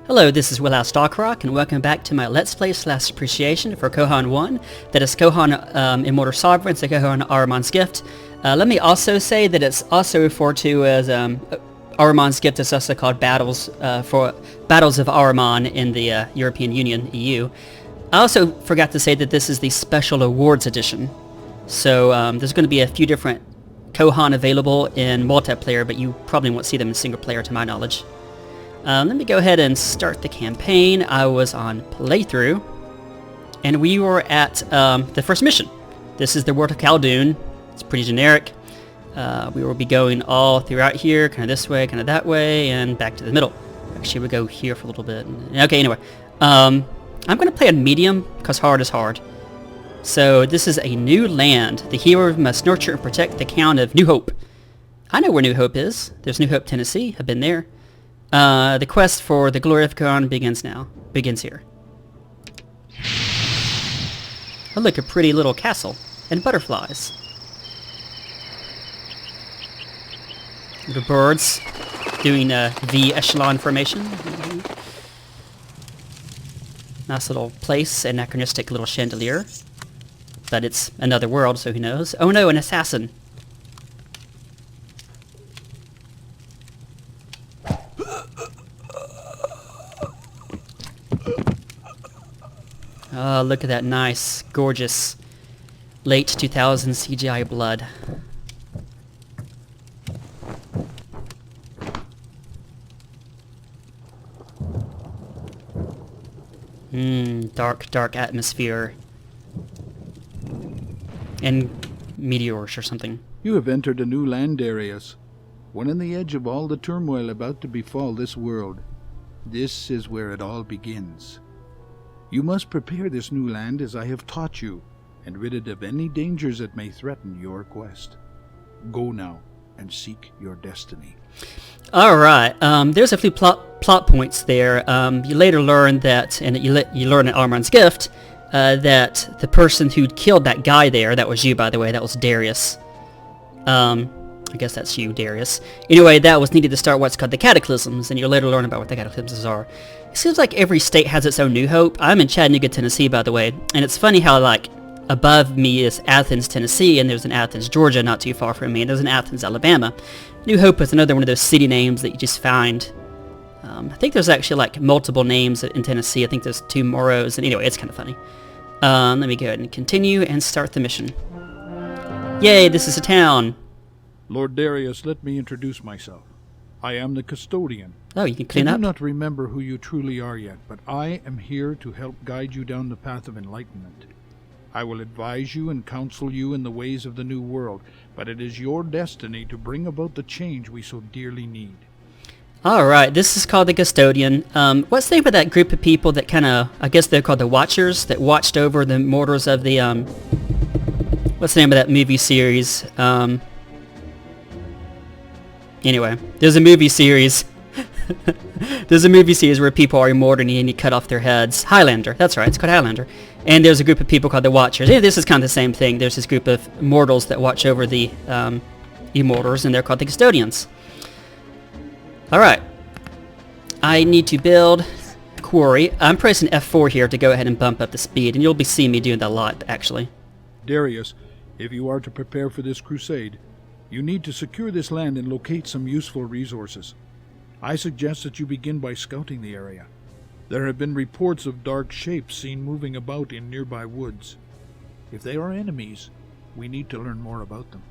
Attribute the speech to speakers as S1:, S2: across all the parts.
S1: Hello, this is Will Stockrock, and welcome back to my Let's Play / appreciation for Kohan 1. That is Kohan Immortal Sovereign, so Kohan Ahriman's Gift. Let me also say that it's also referred to as Ahriman's Gift is also called Battles of Ahriman in the European Union, EU. I also forgot to say that this is the Special Awards Edition. So there's going to be a few different Kohan available in multiplayer, but you probably won't see them in single player to my knowledge. Let me go ahead and start the campaign. I was on playthrough, and we were at the first mission. This is the world of Kaldun. It's pretty generic. We will be going all throughout here, kind of this way, kind of that way, and back to the middle. Actually, we'll go here for a little bit. Okay, anyway. I'm going to play on medium, because hard is hard. So this is a new land. The hero must nurture and protect the town of New Hope. I know where New Hope is. There's New Hope, Tennessee. I've been there. The quest for the glory of Kohan begins here. Oh look, a pretty little castle. And butterflies. Little birds doing V echelon formation. Nice little place, anachronistic little chandelier. But it's another world, so who knows. Oh no, an assassin. Oh, look at that nice, gorgeous, late 2000s CGI blood. Dark, dark atmosphere. And meteors or something.
S2: You have entered a new land, Darius. One on the edge of all the turmoil about to befall this world. This is where it all begins. You must prepare this new land as I have taught you, and rid it of any dangers that may threaten your quest. Go now, and seek your destiny.
S1: Alright, there's a few plot points there. You later learn that, and you learn in Ahriman's Gift, that the person who killed that guy there, that was you by the way, that was Darius. I guess that's you, Darius. Anyway, that was needed to start what's called the Cataclysms, and you'll later learn about what the Cataclysms are. It seems like every state has its own New Hope. I'm in Chattanooga, Tennessee, by the way, and it's funny how, like, above me is Athens, Tennessee, and there's an Athens, Georgia, not too far from me, and there's an Athens, Alabama. New Hope is another one of those city names that you just find. I think there's actually, like, multiple names in Tennessee. I think there's 2 Moros, and anyway, it's kind of funny. Let me go ahead and continue and start the mission. Yay, this is a town.
S2: Lord Darius, let me introduce myself. I am the custodian.
S1: Oh, you can clean
S2: up?
S1: I
S2: do not remember who you truly are yet, but I am here to help guide you down the path of enlightenment. I will advise you and counsel you in the ways of the new world, but it is your destiny to bring about the change we so dearly need.
S1: Alright, this is called the Custodian. What's the name of that group of people that kind of, I guess they're called the Watchers, that watched over the mortals of the, what's the name of that movie series? Anyway, there's a movie series. There's a movie series where people are immortal and you cut off their heads. Highlander, that's right, it's called Highlander. And there's a group of people called the Watchers. Yeah, this is kind of the same thing. There's this group of mortals that watch over the immortals, and they're called the Custodians. Alright. I need to build a quarry. I'm pressing F4 here to go ahead and bump up the speed, and you'll be seeing me doing that a lot, actually.
S2: Darius, if you are to prepare for this crusade, you need to secure this land and locate some useful resources. I suggest that you begin by scouting the area. There have been reports of dark shapes seen moving about in nearby woods. If they are enemies, we need to learn more about them.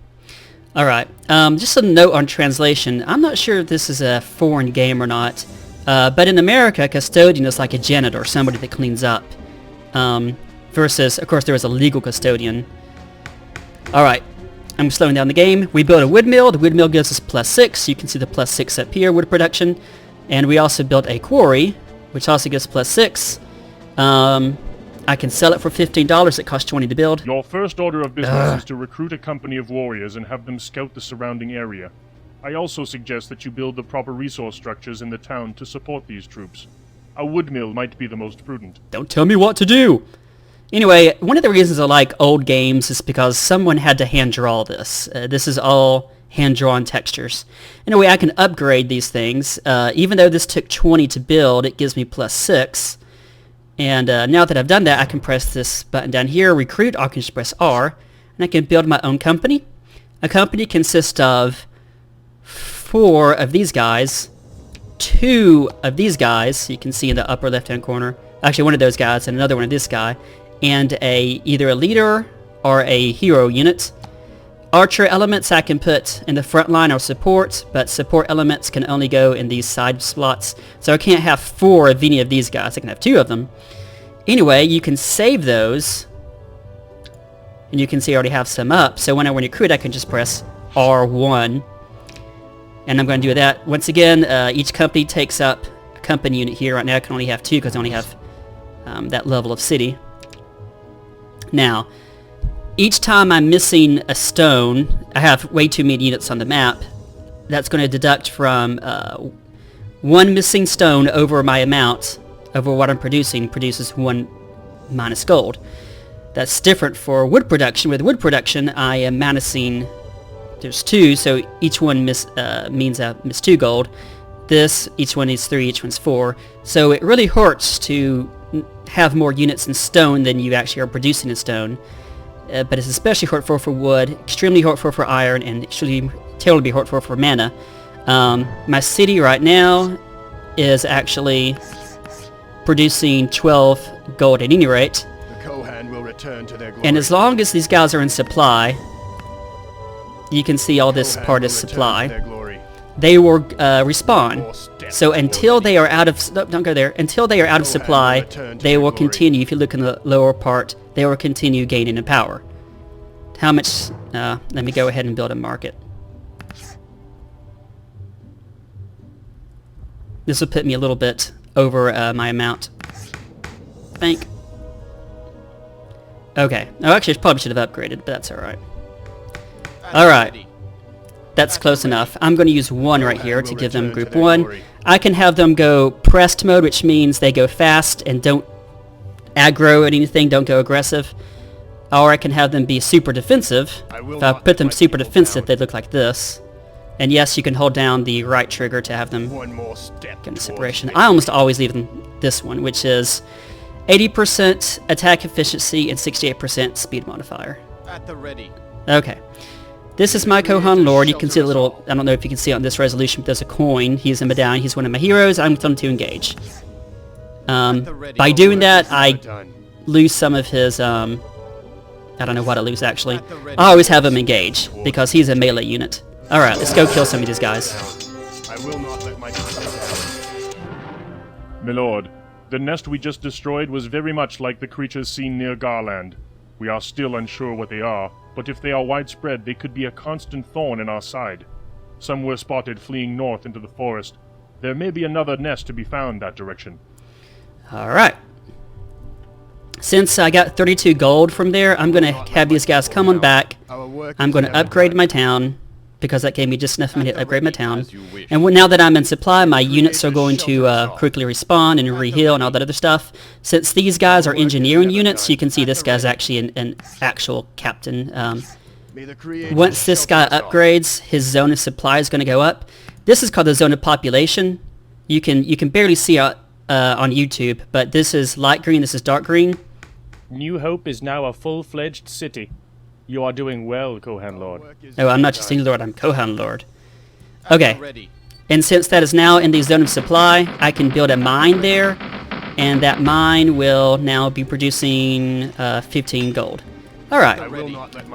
S1: Alright, just a note on translation. I'm not sure if this is a foreign game or not, but in America, custodian is like a janitor, somebody that cleans up. Versus, of course, there is a legal custodian. Alright, I'm slowing down the game. We built a wood mill. The wood mill gives us +6. You can see the +6 up here, wood production. And we also built a quarry, which also gives +6. I can sell it for $15. It costs $20 to build.
S3: Your first order of business is to recruit a company of warriors and have them scout the surrounding area. I also suggest that you build the proper resource structures in the town to support these troops. A wood mill might be the most prudent.
S1: Don't tell me what to do! Anyway, one of the reasons I like old games is because someone had to hand draw this. This is all hand-drawn textures. Anyway, I can upgrade these things. Even though this took 20 to build, it gives me +6. And now that I've done that, I can press this button down here, recruit. I can just press R, and I can build my own company. A company consists of 4 of these guys, 2 of these guys, you can see in the upper left-hand corner, actually one of those guys and another one of this guy, and either a leader or a hero unit. Archer elements I can put in the front line or support, but support elements can only go in these side slots, so I can't have 4 of any of these guys. I can have 2 of them. Anyway, you can save those, and you can see I already have some up, so when I recruit I can just press R1, and I'm going to do that. Once again, each company takes up a company unit here. Right now I can only have 2 because I only have that level of city. Now, each time I'm missing a stone, I have way too many units on the map, that's going to deduct from 1 missing stone over my amount, over what I'm producing, produces 1 minus gold. That's different for wood production. With wood production, I am minusing, there's 2, so each one means I miss 2 gold. This, each one is 3, each one's 4. So it really hurts to have more units in stone than you actually are producing in stone. But it's especially hurtful for wood, extremely hurtful for iron, and extremely terribly hurtful for mana. My city right now is actually producing 12 gold at any rate.
S4: The Kohan will return to their glory.
S1: And as long as these guys are in supply, you can see all this part is supply. They will respawn. So until they are out of don't go there. Until they are out of supply, they will continue. If you look in the lower part, they will continue gaining in power. How much? Let me go ahead and build a market. This will put me a little bit over my amount. Bank. Okay. Oh, actually, I probably should have upgraded, but that's all right. All right. That's close enough. I'm going to use 1 right here to give them group 1. I can have them go pressed mode, which means they go fast and don't aggro at anything, don't go aggressive. Or I can have them be super defensive. If I put them super defensive, they look like this. And yes, you can hold down the right trigger to have them get into separation. I almost always leave them this one, which is 80% attack efficiency and 68% speed modifier.
S4: At the ready.
S1: Okay. This is my Kohan Lord. You can see a little, I don't know if you can see it on this resolution, but there's a coin. He's a medallion. He's one of my heroes. I'm telling him to engage. By doing that, I lose some of his, I don't know what I lose actually. I always have him engage, because he's a melee unit. Alright, let's go kill some of these guys.
S4: I will not let my
S3: Milord, the nest we just destroyed was very much like the creatures seen near Garland. We are still unsure what they are, but if they are widespread, they could be a constant thorn in our side. Some were spotted fleeing north into the forest. There may be another nest to be found that direction.
S1: Alright. Since I got 32 gold from there, I'm going to have these guys come on back. I'm going to upgrade my town, because that gave me just enough money to upgrade my town. And now that I'm in supply, my units are going to quickly respawn and re-heal and all that other stuff. Since these guys are engineering units, you can see this guy's actually an actual captain. Once this guy upgrades, his zone of supply is going to go up. This is called the zone of population. You can barely see it on YouTube, but this is light green, this is dark green.
S5: New Hope is now a full-fledged city. You are doing well, Kohan Lord.
S1: Oh, I'm not just Senior Lord, I'm Kohan Lord. Okay. And since that is now in the zone of supply, I can build a mine there, and that mine will now be producing 15 gold. Alright.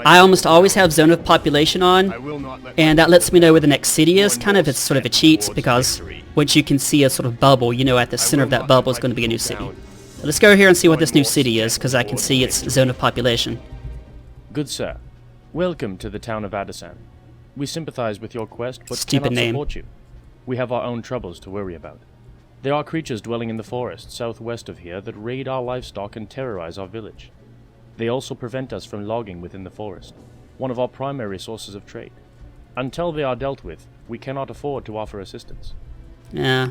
S1: I almost always have zone of population on, and that lets me know where the next city is. Kind of, it's sort of a cheat, because once you can see a sort of bubble, you know at the center of that bubble is going to be a new city. So let's go here and see what this new city is, because I can see its zone of population.
S5: Good sir. Welcome to the town of Adasan. We sympathize with your quest, but
S1: Stupid
S5: cannot
S1: name.
S5: support you. We have our own troubles to worry about. There are creatures dwelling in the forest southwest of here that raid our livestock and terrorize our village. They also prevent us from logging within the forest, one of our primary sources of trade. Until they are dealt with, we cannot afford to offer assistance.
S1: Yeah.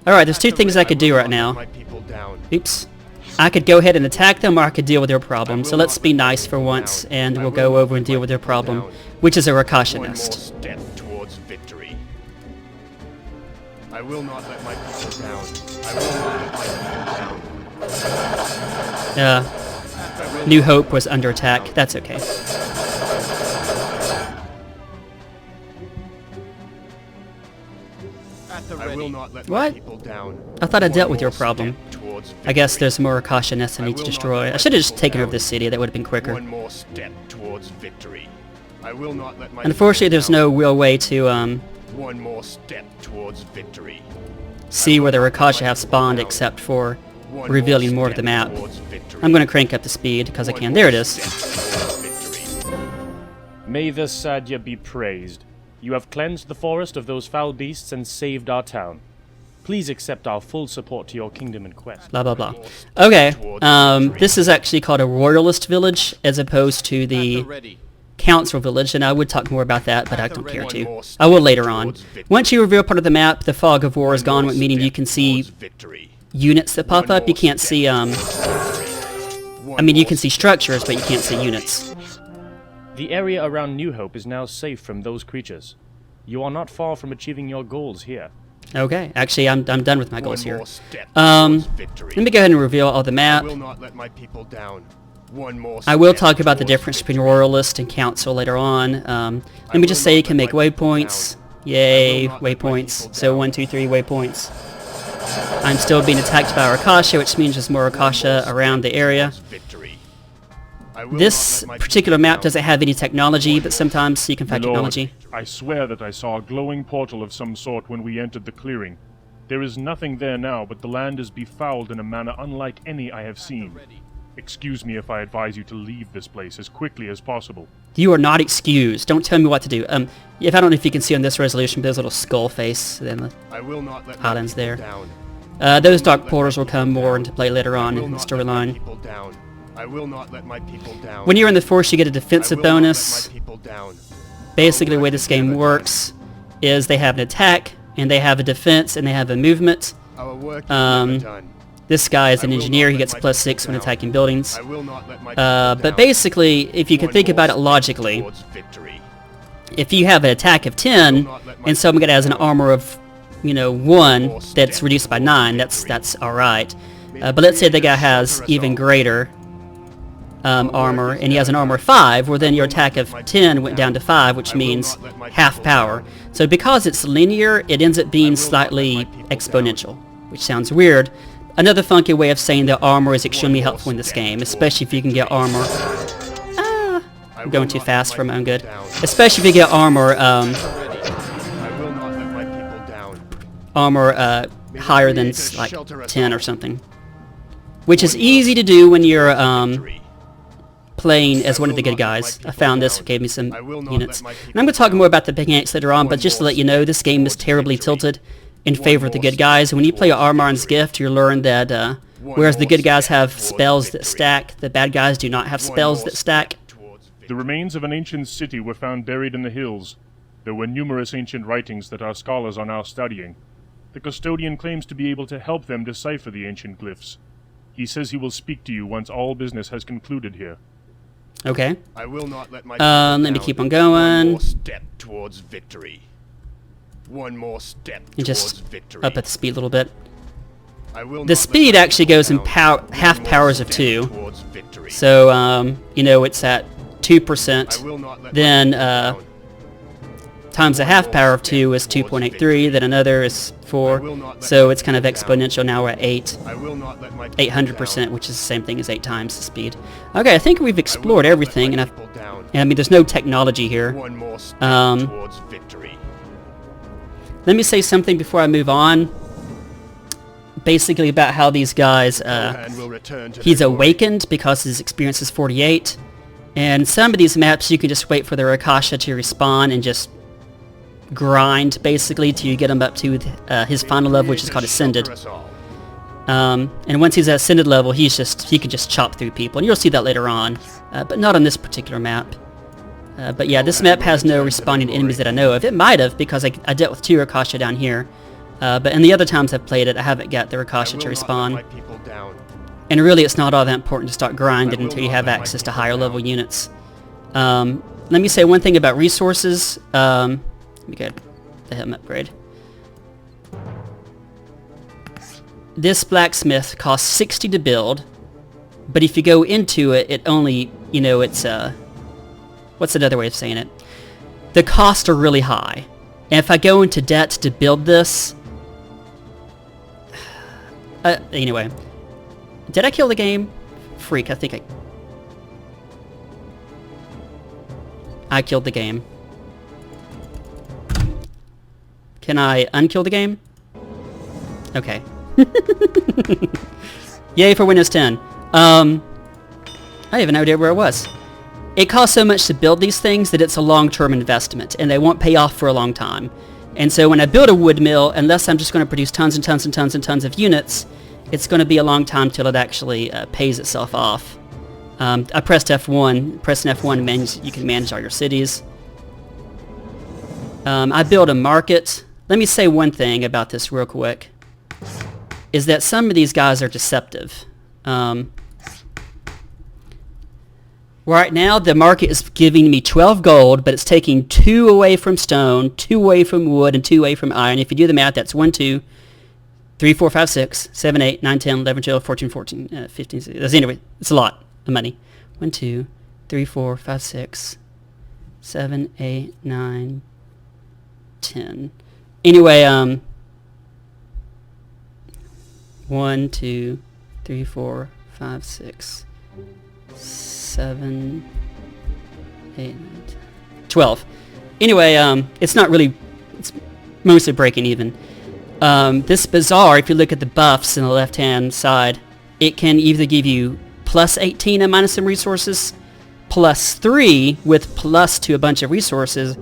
S1: Alright, there's 2 things I could do right now. Oops. I could go ahead and attack them, or I could deal with their problem. So let's be nice for once, and we'll go over and deal with their problem, which is a Rakasha nest.
S4: will not let my people down. I will not let my people down.
S1: New Hope was under attack. That's okay.
S4: I will not let
S1: What?
S4: my people down.
S1: I thought I
S4: One
S1: dealt with your
S4: more
S1: problem.
S4: step towards
S1: I guess
S4: victory.
S1: there's more Akasha nests I need to destroy. I should have just taken over this city. That would have been quicker.
S4: One more step towards victory. I will not let my
S1: Unfortunately,
S4: people
S1: there's
S4: down.
S1: no real way to
S4: One more step towards victory.
S1: see where the Rakasha have spawned except for
S4: One
S1: revealing more of
S4: step
S1: the map.
S4: towards victory.
S1: I'm going to crank up the speed because I
S4: One
S1: can.
S4: more
S1: There it is.
S4: step towards victory.
S5: May the Sadya be praised. You have cleansed the forest of those foul beasts and saved our town. Please accept our full support to your kingdom and quest.
S1: Blah, blah, blah. Okay, this is actually called a royalist village as opposed to the
S4: Ready.
S1: council village, and I would talk more about that, but I don't care to. I will later on. Once you reveal part of the map, the fog of war is gone, meaning you can see
S4: Victory.
S1: units that pop up. You can't see, I mean, you can see structures, but you can't see units.
S5: The area around New Hope is now safe from those creatures. You are not far from achieving your goals here.
S1: Okay, actually, I'm done with my goals
S4: One
S1: here.
S4: more step
S1: Um,
S4: towards victory.
S1: Let me go ahead and reveal all the
S4: I
S1: map.
S4: will not let my people down. One more
S1: I will
S4: step
S1: talk about the
S4: towards
S1: difference between
S4: victory.
S1: royalist and council later on. Let me just say you can make waypoints. Yay, waypoints. So 1, 2, 3 waypoints. I'm still being attacked by Akasha, which means there's more Akasha around the area.
S4: Victory. I will
S1: This
S4: not let my
S1: particular
S4: people
S1: map
S4: down.
S1: doesn't have any technology, but sometimes you can find
S3: My lord,
S1: technology.
S3: I swear that I saw a glowing portal of some sort when we entered the clearing. There is nothing there now, but the land is befouled in a manner unlike any I have seen. Excuse me if I advise you to leave this place as quickly as possible.
S1: You are not excused. Don't tell me what to do. If I don't know if you can see on this resolution, but there's a little skull face. Then
S4: I will not let my
S1: Highlands
S4: people
S1: there.
S4: down.
S1: those dark portals will come more into play later
S4: I
S1: on
S4: will
S1: in the
S4: not let my
S1: storyline.
S4: people down. I will not let my people down.
S1: When you're in the force, you get a
S4: I
S1: defensive
S4: will not let my
S1: bonus.
S4: people down.
S1: Basically, the way this game works is they have an attack, and they have a defense, and they have a movement.
S4: Our work is
S1: Um,
S4: never done.
S1: This guy is
S4: I
S1: an
S4: will
S1: engineer.
S4: not
S1: He
S4: let
S1: gets
S4: my
S1: plus
S4: people
S1: 6 when
S4: down.
S1: attacking buildings.
S4: I will not let my
S1: But
S4: people
S1: basically, if you
S4: down.
S1: can think
S4: One
S1: about it
S4: more step
S1: logically,
S4: towards victory.
S1: if you have an attack of 10, and someone has an armor of, 1 that's reduced by 9, that's alright. But let's say the guy has even greater armor, and he has an armor of 5, well then your attack of 10 went down to 5, which means half power. So because it's linear, it ends up being slightly exponential, which sounds weird. Another funky way of saying that armor is extremely helpful in this game, especially if you can get armor. I'm going too fast for my own good. Especially if you get armor,
S4: I will not let my people down.
S1: armor higher than like 10 or something. Which is easy to do when you're playing as one of the good guys. I found this, gave me some units. And I'm going to talk more about the pickaxe later on, but just to let you know, this game is terribly tilted in favor of the good guys. When you play Ahriman's Gift, you learn that whereas the good guys have spells that stack, the bad guys do not have spells that stack.
S3: The remains of an ancient city were found buried in the hills. There were numerous ancient writings that our scholars are now studying. The custodian claims to be able to help them decipher the ancient glyphs. He says he will speak to you once all business has concluded here.
S1: Okay.
S4: I will not let my
S1: Let me
S4: people
S1: keep
S4: down.
S1: on going.
S4: One more step towards victory. One more step
S1: And
S4: towards
S1: just
S4: victory.
S1: up at the speed a little bit.
S4: I will
S1: The
S4: not
S1: speed
S4: let my
S1: actually
S4: people
S1: goes in
S4: down. One
S1: half
S4: more
S1: powers of
S4: step
S1: 2.
S4: towards victory.
S1: So, it's at 2%.
S4: I will not let
S1: Then,
S4: my people down.
S1: times a half power of 2 is 2.83, then another is 4, so it's kind of exponential. Now we're at 8,
S4: I will not let my people
S1: 800%,
S4: down.
S1: which is the same thing as 8 times the speed. Okay, I think we've explored
S4: I will not let
S1: everything,
S4: my
S1: and
S4: people down.
S1: I mean, there's no technology here.
S4: One more step
S1: Um,
S4: towards victory.
S1: Let me say something before I move on. Basically about how these guys,
S4: Kohan will return to
S1: he's
S4: their glory.
S1: awakened because his experience is 48, and some of these maps you can just wait for their Akasha to respawn and just grind basically till you get him up to his final level, which is called Ascended.
S4: Shelter us all.
S1: And once he's at Ascended level, he can just chop through people, and you'll see that later on, but not on this particular map. But yeah, this map has no respawning enemies that I know of. It might have, because I dealt with 2 Akasha down here, but in the other times I've played it, I haven't got the Akasha to
S4: I will not let
S1: respawn.
S4: my people down.
S1: And really, it's not all that important to start grinding
S4: I will
S1: until you
S4: not
S1: have
S4: let my
S1: access to
S4: people
S1: higher
S4: down.
S1: level units. Let me say one thing about resources. Let me get the helmet upgrade. this blacksmith costs 60 to build, but if you go into it, it only, it's, what's another way of saying it? The costs are really high. And if I go into debt to build this, anyway, did I kill the game? Freak, I think I killed the game. Can I unkill the game? Okay. Yay for Windows 10. I have no idea where it was. It costs so much to build these things that it's a long-term investment, and they won't pay off for a long time. And so when I build a wood mill, unless I'm just going to produce tons and tons and tons and tons of units, it's going to be a long time till it actually pays itself off. I pressed F1. Pressing F1 means you can manage all your cities. I built a market. Let me say one thing about this real quick, is that some of these guys are deceptive. Right now, the market is giving me 12 gold, but it's taking 2 away from stone, 2 away from wood, and 2 away from iron. If you do the math, that's 1, 2, 3, 4, 5, 6, 7, 8, 9, 10, 11, 12, 14, 15, 16. Anyway, it's a lot of money. 1, 2, 3, 4, 5, 6, 7, 8, 9, 10. Anyway, 1, 2, 3, 4, 5, 6, 7, 8, 9, 10, 12. Anyway, it's not really, it's mostly breaking even. This bazaar, if you look at the buffs in the left-hand side, it can either give you plus 18 and minus some resources, plus 3 with plus to a bunch of resources,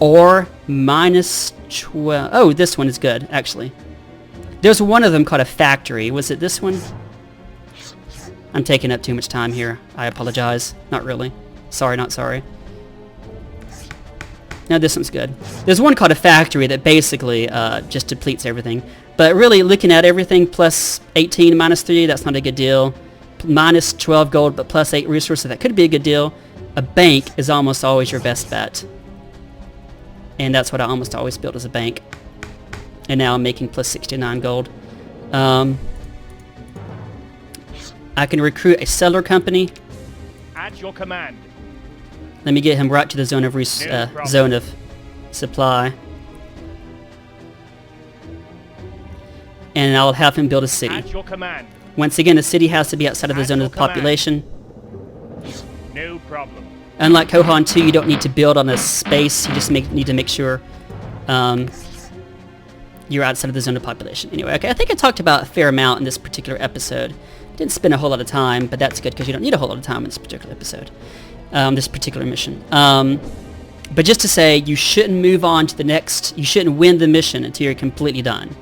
S1: or minus 12. Oh, this one is good, actually. There's one of them called a factory. Was it this one? I'm taking up too much time here. I apologize. Not really. Sorry, not sorry. No, this one's good. There's one called a factory that basically just depletes everything. But really, looking at everything, plus 18 minus 3, that's not a good deal. Minus 12 gold, but plus 8 resources, that could be a good deal. A bank is almost always your best bet. And that's what I almost always build as a bank. And now I'm making plus 69 gold. I can recruit a settler company.
S4: At your command.
S1: Let me get him right to the zone of zone of supply. And I'll have him build a city.
S4: At your command.
S1: Once again, a city has to be outside of the zone of population.
S4: No problem.
S1: Unlike Kohan 2, you don't need to build on a space. You just need to make sure you're outside of the zone of population. Anyway, okay, I think I talked about a fair amount in this particular episode. Didn't spend a whole lot of time, but that's good because you don't need a whole lot of time in this particular episode. This particular mission. But just to say, you shouldn't move on to the next, you shouldn't win the mission until you're completely done.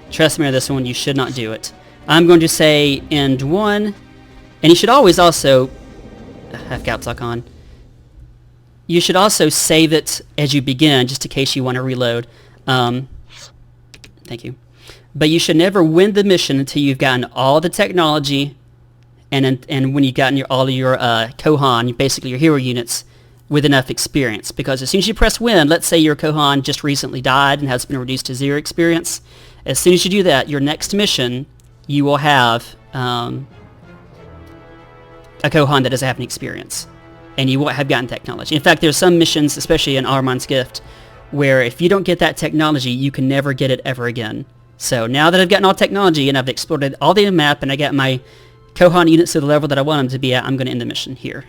S1: Trust me on this one, you should not do it. I'm going to say end 1, and you should always also, have caps lock on, you should also save it as you begin, just in case you want to reload. Thank you. But you should never win the mission until you've gotten all the technology, and when you've gotten all of your Kohan, basically your hero units, with enough experience. Because as soon as you press win, let's say your Kohan just recently died and has been reduced to 0 experience. As soon as you do that, your next mission, you will have a Kohan that doesn't have any experience. And you won't have gotten technology. In fact, there's some missions, especially in Ahriman's Gift, where if you don't get that technology, you can never get it ever again. So now that I've gotten all technology and I've explored all the map and I got my Kohan units to the level that I want them to be at, I'm going to end the mission here.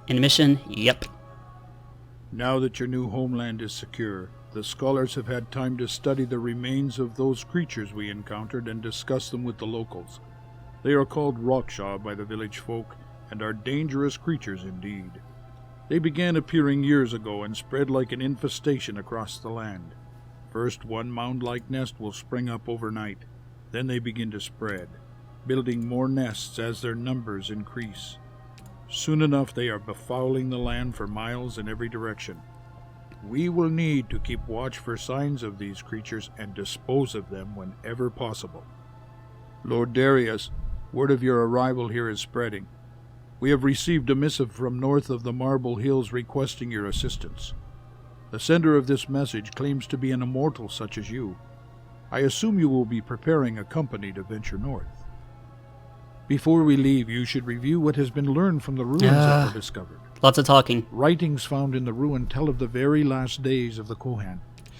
S1: End the mission? Yep.
S2: Now that your new homeland is secure, the scholars have had time to study the remains of those creatures we encountered and discuss them with the locals. They are called Rockshaw by the village folk, and are dangerous creatures indeed. They began appearing years ago and spread like an infestation across the land. First, one mound-like nest will spring up overnight. Then they begin to spread, building more nests as their numbers increase. Soon enough, they are befouling the land for miles in every direction. We will need to keep watch for signs of these creatures and dispose of them whenever possible. Lord Darius, word of your arrival here is spreading. We have received a missive from north of the Marble Hills requesting your assistance. The sender of this message claims to be an immortal such as you. I assume you will be preparing a company to venture north. Before we leave, you should review what has been learned from the ruins that were discovered.
S1: Lots of talking.
S2: Writings found in the ruin tell of the very last days of the Kohan.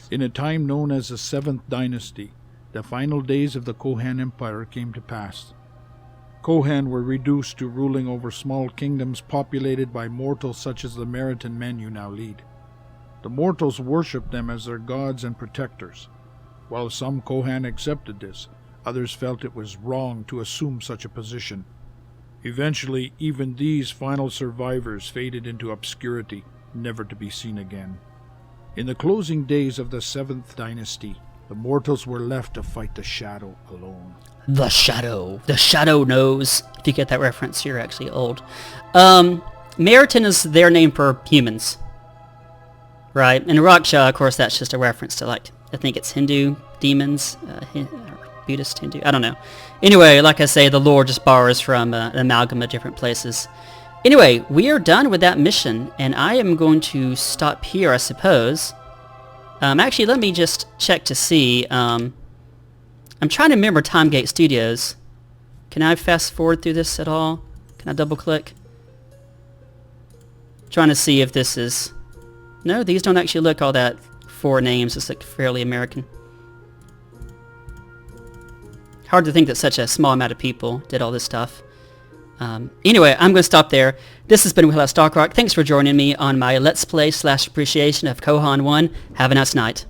S2: In a time known as the 7th Dynasty, the final days of the Kohan Empire came to pass. Kohan were reduced to ruling over small kingdoms populated by mortals such as the Meritan men you now lead. The mortals worshipped them as their gods and protectors. While some Kohan accepted this, others felt it was wrong to assume such a position. Eventually, even these final survivors faded into obscurity, never to be seen again. In the closing days of the 7th Dynasty, the mortals were left to fight the Shadow alone.
S1: The Shadow. The Shadow knows. If you get that reference, you're actually old. Meritan is their name for humans. Right? And Raksha, of course, that's just a reference to, like, I think it's Hindu demons, Buddhist, Hindu, I don't know. Anyway, like I say, the lore just borrows from an amalgam of different places. Anyway, we are done with that mission, and I am going to stop here, I suppose. Actually, let me just check to see. I'm trying to remember Timegate Studios. Can I fast forward through this at all? Can I double click? Trying to see if this is... No, these don't actually look all that four names. It's like fairly American. Hard to think that such a small amount of people did all this stuff. Anyway, I'm going to stop there. This has been Will Starkrock. Thanks for joining me on my Let's Play / appreciation of Kohan 1. Have a nice night.